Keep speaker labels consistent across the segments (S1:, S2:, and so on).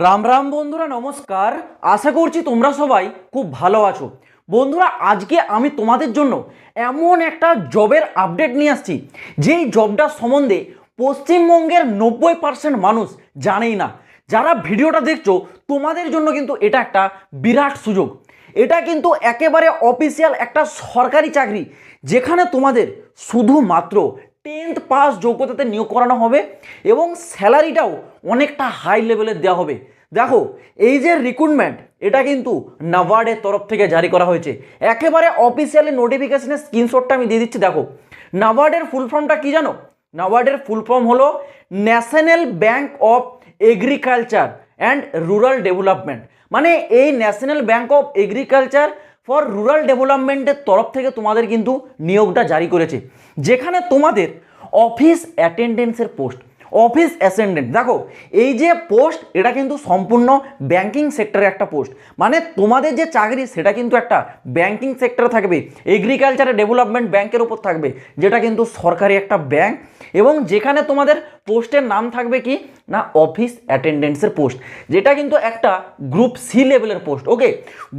S1: রাম রাম বন্ধুরা, নমস্কার। আশা করছি তোমরা সবাই খুব ভালো আছো। বন্ধুরা, আজকে আমি তোমাদের জন্য এমন একটা জবের আপডেট নিয়ে আসছি যেই জবটা সম্বন্ধে পশ্চিমবঙ্গের 90% মানুষ জানেই না। যারা ভিডিওটা দেখছো তোমাদের জন্য কিন্তু এটা একটা বিরাট সুযোগ। এটা কিন্তু একেবারে অফিসিয়াল একটা সরকারি চাকরি, যেখানে তোমাদের শুধুমাত্র 10th পাস যোগ্যতাতে নিয়োগ করানো হবে এবং স্যালারিটাও অনেকটা হাই লেভেলের দেওয়া হবে। দেখো, এই যে রিক্রুটমেন্ট, এটা কিন্তু নাবার্ডের তরফ থেকে জারি করা হয়েছে। একেবারে অফিসিয়ালি নোটিফিকেশনের স্ক্রিনশটটা আমি দিয়ে দিচ্ছি। দেখো, নাবার্ডের ফুল ফর্মটা কি জানো? নাবার্ডের ফুল ফর্ম হলো national bank of agriculture and rural development. মানে এই national bank of agriculture for rural ডেভেলপমেন্টের তরফ থেকে তোমাদের কিন্তু নিয়োগটা জারি করেছে, যেখানে তোমাদের অফিস অ্যাটেন্ডেন্সের পোস্ট, অফিস অ্যাটেন্ডেন্ট। দেখো, এই যে পোস্ট, এটা কিন্তু সম্পূর্ণ ব্যাংকিং সেক্টরের একটা পোস্ট। মানে তোমাদের যে চাকরি সেটা কিন্তু একটা ব্যাংকিং সেক্টরে থাকবে, এগ্রিকালচারের ডেভেলপমেন্ট ব্যাংকের উপর থাকবে, যেটা কিন্তু সরকারি একটা ব্যাংক। এবং যেখানে তোমাদের পোস্টের নাম থাকবে কি না, অফিস অ্যাটেন্ডেন্সের পোস্ট, যেটা কিন্তু একটা গ্রুপ সি লেভেলের পোস্ট। ওকে,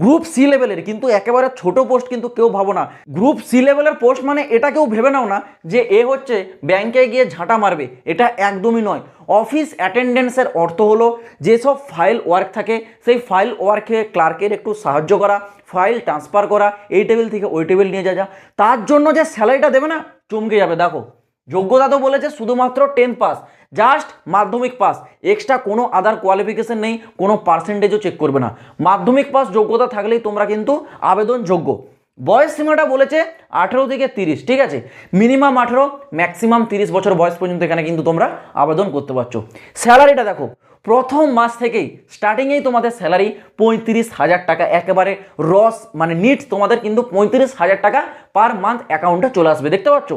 S1: গ্রুপ সি লেভেলের, কিন্তু একেবারে ছোট পোস্ট কিন্তু কেউ ভাবো না। গ্রুপ সি লেভেলের পোস্ট মানে এটা কেউ ভেবে নাও না যে এ হচ্ছে ব্যাংকে গিয়ে ঝাঁটা মারবে, এটা একদমই নয়। অফিস অ্যাটেন্ডেন্সের অর্থ হলো যেসব ফাইল ওয়ার্ক থাকে সেই ফাইল ওয়ার্কে ক্লার্কের একটু সাহায্য করা, ফাইল ট্রান্সফার করা, এই টেবিল থেকে ওই টেবিল নিয়ে যা। তার জন্য যে স্যালারিটা দেবে না, চমকে যাবে। দেখো, যোগ্যতা তো বলেছে শুধুমাত্র 10 পাস, জাস্ট মাধ্যমিক পাস, এক্সট্রা কোনো আদার কোয়ালিফিকেশন নেই, কোনো পার্সেন্টেজও চেক করবে না। মাধ্যমিক পাস যোগ্যতা থাকলেই তোমরা কিন্তু আবেদন যোগ্য। বয়স সীমাটা বলেছে 18 থেকে 30, ঠিক আছে? মিনিমাম 18, ম্যাক্সিমাম 30 বছর বয়স পর্যন্ত এখানে কিন্তু তোমরা আবেদন করতে পারছো। স্যালারিটা দেখো, প্রথম মাস থেকেই স্টার্টিংয়েই তোমাদের স্যালারি 35,000 টাকা, একেবারে রস মানে নিট তোমাদের কিন্তু 35,000 টাকা পার মান্থ অ্যাকাউন্টে চলে আসবে। দেখতে পাচ্ছ,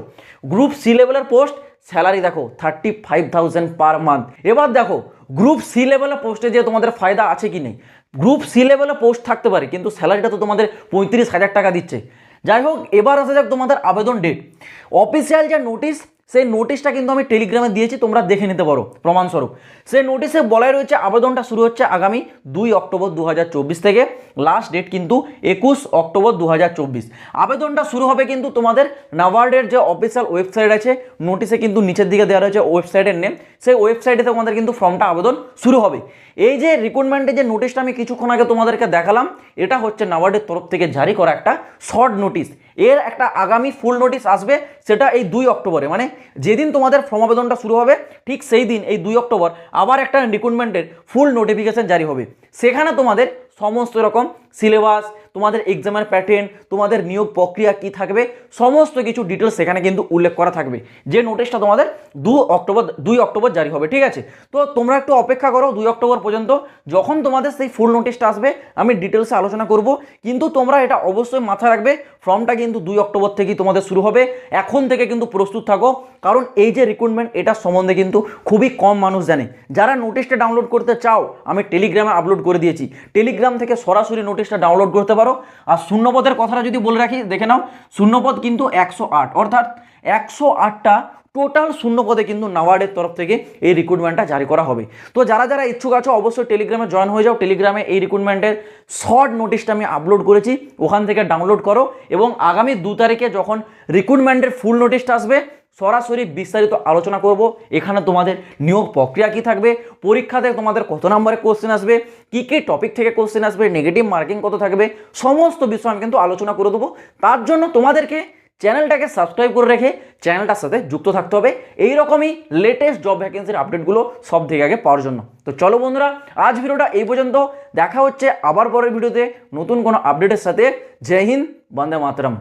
S1: গ্রুপ সি লেভেলের পোস্ট, স্যালারি দেখো 35,000 পার মান্থ। এবার দেখো, গ্রুপ সি লেভেলের পোস্টে যে তোমাদের ফায়দা আছে কি নেই। গ্রুপ সি লেভেলে পোস্ট থাকতে পারে, কিন্তু স্যালারিটা তো তোমাদের 35,000 টাকা দিচ্ছে। যাই হোক, এবার আসা যাক তোমাদের আবেদন ডেট। অফিসিয়াল যে নোটিশ, সেই নোটিশটা কিন্তু আমি টেলিগ্রামে দিয়েছি, তোমরা দেখে নিতে পারো প্রমাণস্বরূপ। সেই নোটিশে বলাই রয়েছে আবেদনটা শুরু হচ্ছে আগামী 2 অক্টোবর 2024 থেকে, লাস্ট ডেট কিন্তু 21 অক্টোবর 2024। আবেদনটা শুরু হবে কিন্তু তোমাদের নাবার্ডের যে অফিসিয়াল ওয়েবসাইট আছে, নোটিশে কিন্তু নিচের দিকে দেওয়া রয়েছে ওয়েবসাইটের নেম, সেই ওয়েবসাইটে তোমাদের কিন্তু ফর্মটা আবেদন শুরু হবে। এই যে রিক্রুটমেন্টের যে নোটিশটা আমি কিছুক্ষণ আগে তোমাদেরকে দেখালাম, এটা হচ্ছে নাবার্ডের তরফ থেকে জারি করা একটা শর্ট নোটিশ। এর একটা আগামী ফুল নোটিশ আসবে, সেটা এই 2 অক্টোবরে, মানে যেদিন তোমাদের ফর্ম আবেদনটা শুরু হবে ঠিক সেই দিন, এই 2 অক্টোবর আবার একটা রিক্রুটমেন্টের ফুল নোটিফিকেশন জারি হবে। সেখানে তোমাদের সমস্ত রকম সিলেবাস, তোমাদের এক্সামের প্যাটার্ন, তোমাদের নিয়োগ প্রক্রিয়া কি থাকবে, সমস্ত কিছু ডিটেলস সেখানে কিন্তু উল্লেখ করা থাকবে। যে নোটিশটা তোমাদের 2 অক্টোবর জারি হবে, ঠিক আছে? তো তোমরা একটু অপেক্ষা করো 2 অক্টোবর পর্যন্ত, যখন তোমাদের সেই ফুল নোটিশটা আসবে আমি ডিটেলসে আলোচনা করব। কিন্তু তোমরা এটা অবশ্যই মাথায় রাখবে, ফর্মটা কিন্তু 2 অক্টোবর থেকেই তোমাদের শুরু হবে। এখন থেকে কিন্তু প্রস্তুত থাকো, কারণ এই যে রিক্রুটমেন্ট, এটা সম্বন্ধে কিন্তু খুবই কম মানুষ জানে। যারা নোটিশটা ডাউনলোড করতে চাও, আমি টেলিগ্রামে আপলোড করে দিয়েছি, টেলিগ্রাম থেকে সরাসরি নোটিশটা ডাউনলোড করতে পারো। আর শূন্যপদের কথাটা যদি বলে রাখি, দেখে নাও, শূন্যপদ কিন্তু 108, অর্থাৎ 108টা টোটাল শূন্যপদে কিন্তু নাবার্ডের তরফ থেকে এই রিক্রুটমেন্টটা জারি করা হবে। তো যারা যারা ইচ্ছুক আছো অবশ্যই টেলিগ্রামে জয়েন হয়ে যাও। টেলিগ্রামে এই রিক্রুটমেন্টের শর্ট নোটিশটা আমি আপলোড করেছি, ওখান থেকে ডাউনলোড করো। এবং আগামী 2 তারিখে যখন রিক্রুটমেন্টের ফুল নোটিশটা আসবে, সরাসরি বিস্তারিত আলোচনা করব। এখানে তোমাদের নিয়োগ প্রক্রিয়া কি থাকবে, পরীক্ষাতে তোমাদের কত নম্বরে কোশ্চেন আসবে, কি কি টপিক থেকে কোশ্চেন আসবে, নেগেটিভ মার্কিং কত থাকবে, সমস্ত বিষয় আমি কিন্তু আলোচনা করে দেবো। তার জন্য তোমাদেরকে চ্যানেলটাকে সাবস্ক্রাইব করে রেখে চ্যানেলটার সাথে যুক্ত থাকতে হবে, এইরকমই লেটেস্ট জব ভ্যাকেন্সির আপডেটগুলো সব থেকে আগে পাওয়ার জন্য। তো চলো বন্ধুরা, আজ ভিডিওটা এই পর্যন্ত, দেখা হচ্ছে আবার পরের ভিডিওতে নতুন কোনো আপডেটের সাথে। জয় হিন্দ, বন্দে মাতরম।